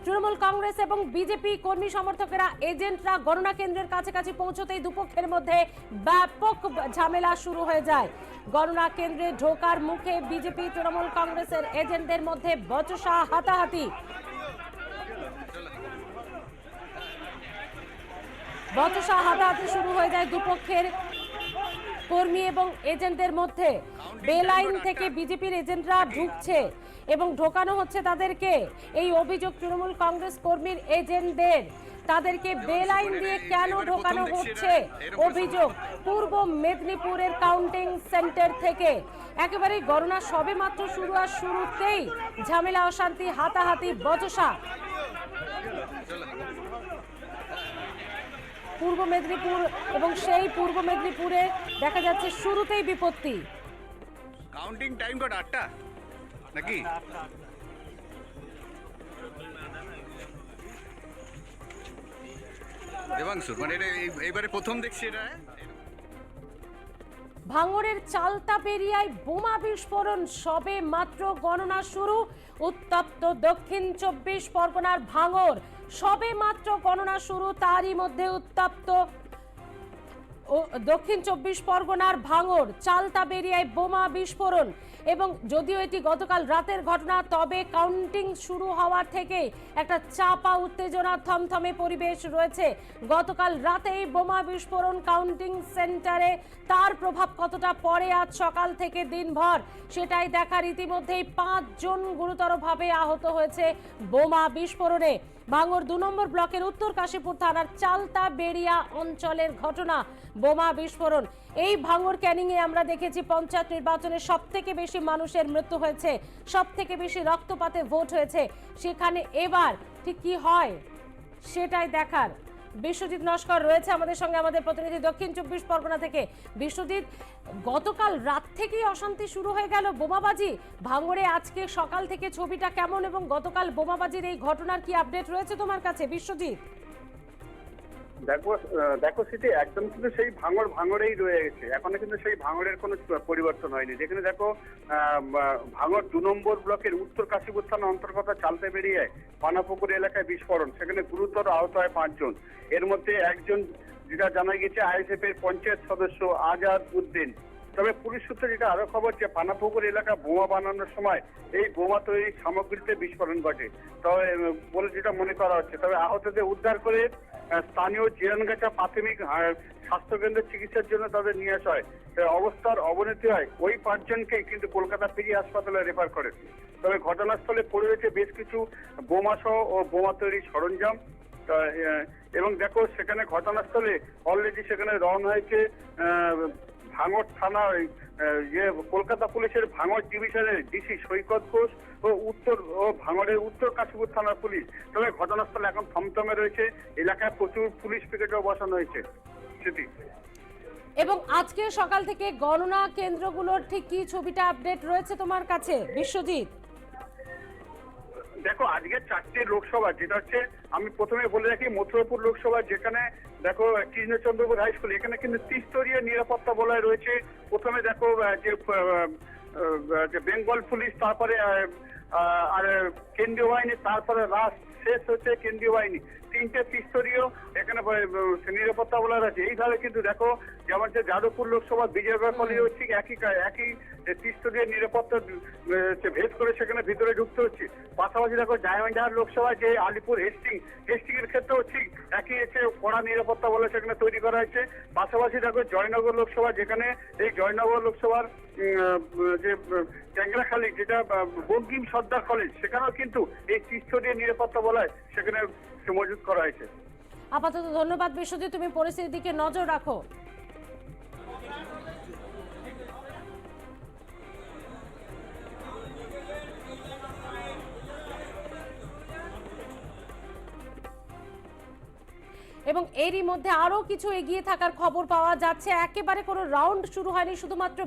তৃণমূল কংগ্রেস এবং বিজেপি কর্মী সমর্থকেরা এজেন্টরা গণনা কেন্দ্রের কাছাকাছি পৌঁছতেই দুপক্ষের মধ্যে ব্যাপক ঝামেলা শুরু হয়ে যায়। গণনা কেন্দ্রে ঢোকার মুখে বিজেপি তৃণমূল কংগ্রেসের এজেন্টদের মধ্যে বচসা হাতাহাতি শুরু হয়ে যায় দুপক্ষের কর্মী এবং এজেন্টদের মধ্যে। বেলাইন থেকে বিজেপির এজেন্টরা ঢুকছে এবং ঢোকানো হচ্ছে তাদেরকে। এই অভিযোগ তৃণমূল কংগ্রেস কর্মীর এজেন্টদের, তাদেরকে বেলাইন দিয়ে কেন ঢোকানো হচ্ছে অভিযোগ পূর্ব মেদিনীপুরের কাউন্টিং সেন্টার থেকে। একেবারে গণনা সবে মাত্র শুরু আর শুরুতেই ঝামেলা, অশান্তি, হাতাহাতি, বচসা। পূর্ব মেদিনীপুর এবং সেই পূর্ব মেদিনীপুরে দেখা যাচ্ছে শুরুতেই বিপত্তি। কাউন্টিং টাইম কত 8টা নাকি? দেবাংশু মানে এইবারে প্রথম দেখছি এটা। ভাঙড়ের চালতাপেরিয়ায় বোমা বিস্ফোরণ, সবে মাত্র গণনা শুরু। উত্তপ্ত দক্ষিণ 24 পরগনার ভাঙড়, সবে মাত্র গণনা শুরু, তারই মধ্যে উত্তপ্ত দক্ষিণ 24 পরগনার ভাঙড় চালতাপেরিয়ায় বোমা বিস্ফোরণ। এবং যদিও এটি গতকাল রাতের ঘটনা, তবে কাউন্টিং শুরু হওয়ার থেকে একটা চাপা উত্তেজনা, থমথমে পরিবেশ রয়েছে। গতকাল রাতেই বোমা বিস্ফোরণ কাউন্টিং সেন্টারে, তার প্রভাব কতটা পড়ে আজ সকাল থেকে দিনভর সেটাই দেখার। ইতিমধ্যেই 5 জন গুরুতরভাবে আহত হয়েছে বোমা বিস্ফোরণে। ভাঙড় 2 নম্বর ব্লকের উত্তর কাশীপুর থানার চালতাবেড়িয়া অঞ্চলের ঘটনা বোমা বিস্ফোরণ। এই ভাঙড় ক্যানিংয়ে আমরা দেখেছি পঞ্চায়েত নির্বাচনে সব থেকে বেশি মানুষের মৃত্যু হয়েছে, সব থেকে বেশি রক্তপাতে ভোট হয়েছে। সেখানে এবার ঠিক কি হয় সেটাই দেখার। বিশ্বজিৎ নস্কর রয়েছে আমাদের সঙ্গে, আমাদের প্রতিনিধি দক্ষিণ 24 পরগনা থেকে। বিশ্বজিৎ, গতকাল রাত থেকেই অশান্তি শুরু হয়ে গেল, বোমাবাজি ভাঙড়ে। আজকে সকাল থেকে ছবিটা কেমন এবং গতকাল বোমাবাজির এই ঘটনার কি আপডেট রয়েছে তোমার কাছে বিশ্বজিৎ? দেখো সেটি একদম কিন্তু সেই ভাঙড়েই রয়ে গেছে এখনো, কিন্তু সেই ভাঙড়ের কোনো পরিবর্তন হয়নি। যেখানে দেখো ভাঙড় 2 নম্বর ব্লকের উত্তর কাশীপুর থানা অন্তর্গত চালতাবেড়িয়ায় পানাপুকুর এলাকায় বিস্ফোরণ, সেখানে গুরুতর আহত হয় 5 জন। এর মধ্যে একজন যেটা জানা গেছে আইএসএফ এর পঞ্চায়েত সদস্য আজাদ উদ্দিন। তবে পুলিশ সূত্রে যেটা আরো খবর, যে পানাপুকুর এলাকা বোমা বানানোর সময় এই বোমা তৈরির সামগ্রীতে বিস্ফোরণ ঘটে তবে বলে যেটা মনে করা হচ্ছে। তবে আহতদের উদ্ধার করে স্থানীয় জিরানগাছা প্রাথমিক স্বাস্থ্যকেন্দ্রে চিকিৎসার জন্য তাদের নিয়ে আসা হয়। অবস্থার অবনতি হয় ওই 5 জনকে কিন্তু কলকাতা পিজি হাসপাতালে রেফার করে। তবে ঘটনাস্থলে পড়ে রয়েছে বেশ কিছু বোমা সহ ও বোমা তৈরির সরঞ্জাম। এবং দেখো সেখানে ঘটনাস্থলে অলরেডি সেখানে রওনা হয়েছে ভাঙড় থানার কলকাতা পুলিশের ভাঙড় ডিভিশনের ডিসি সৈকত ঘোষ ও ভাঙড়ের উত্তর কাশীপুর থানার পুলিশ। তবে ঘটনাস্থলে এখন থমথমে রয়েছে, এলাকায় প্রচুর পুলিশ পিকেটও বসানো হয়েছে। সেটি এবং আজকে সকাল থেকে গণনা কেন্দ্রগুলোর ঠিক কি ছবিটা আপডেট রয়েছে তোমার কাছে বিশ্বজিৎ? দেখো আজকে 4টে লোকসভা, যেটা হচ্ছে আমি প্রথমে বলে রাখি মথুরাপুর লোকসভা, যেখানে দেখো কৃষ্ণচন্দ্রপুর হাই স্কুল, এখানে কিন্তু ত্রিস্তরীয় নিরাপত্তা বলয় রয়েছে। প্রথমে দেখো যে বেঙ্গল পুলিশ, তারপরে আর কেন্দ্রীয় বাহিনী, তারপরে লাস্ট শেষ হচ্ছে কেন্দ্রীয় বাহিনী। 3টে ত্রিস্তরীয় এখানে নিরাপত্তা বলয় আছে। এইভাবে কিন্তু দেখো যেমন যে যাদবপুর লোকসভা বিজয়বাড়া কলেজেও ঠিক একই ত্রিস্তরীয় নিরাপত্তা ভেদ করে সেখানে ভিতরে ঢুকতে হচ্ছে। পাশাপাশি দেখো ডায়মন্ডহার লোকসভা যে আলিপুর হেস্টিং এর ক্ষেত্রেও ঠিক একই কড়া নিরাপত্তা বলে সেখানে তৈরি করা হয়েছে। পাশাপাশি দেখো জয়নগর লোকসভা, যেখানে এই জয়নগর লোকসভার যে ট্যাংরাখালী যেটা বঙ্কিম সর্দার কলেজ, সেখানেও কিন্তু এই ত্রিস্তরীয় নিরাপত্তা বলয় সেখানে মজুত করা হয়েছে। আপাতত ধন্যবাদ বিশ্বজিৎ, তুমি পরিস্থিতির দিকে নজর রাখো। এবং এরই মধ্যে আরো কিছু এগিয়ে থাকার খবর পাওয়া যাচ্ছে। একেবারে কোনো রাউন্ড শুরু হয়নি, শুধুমাত্র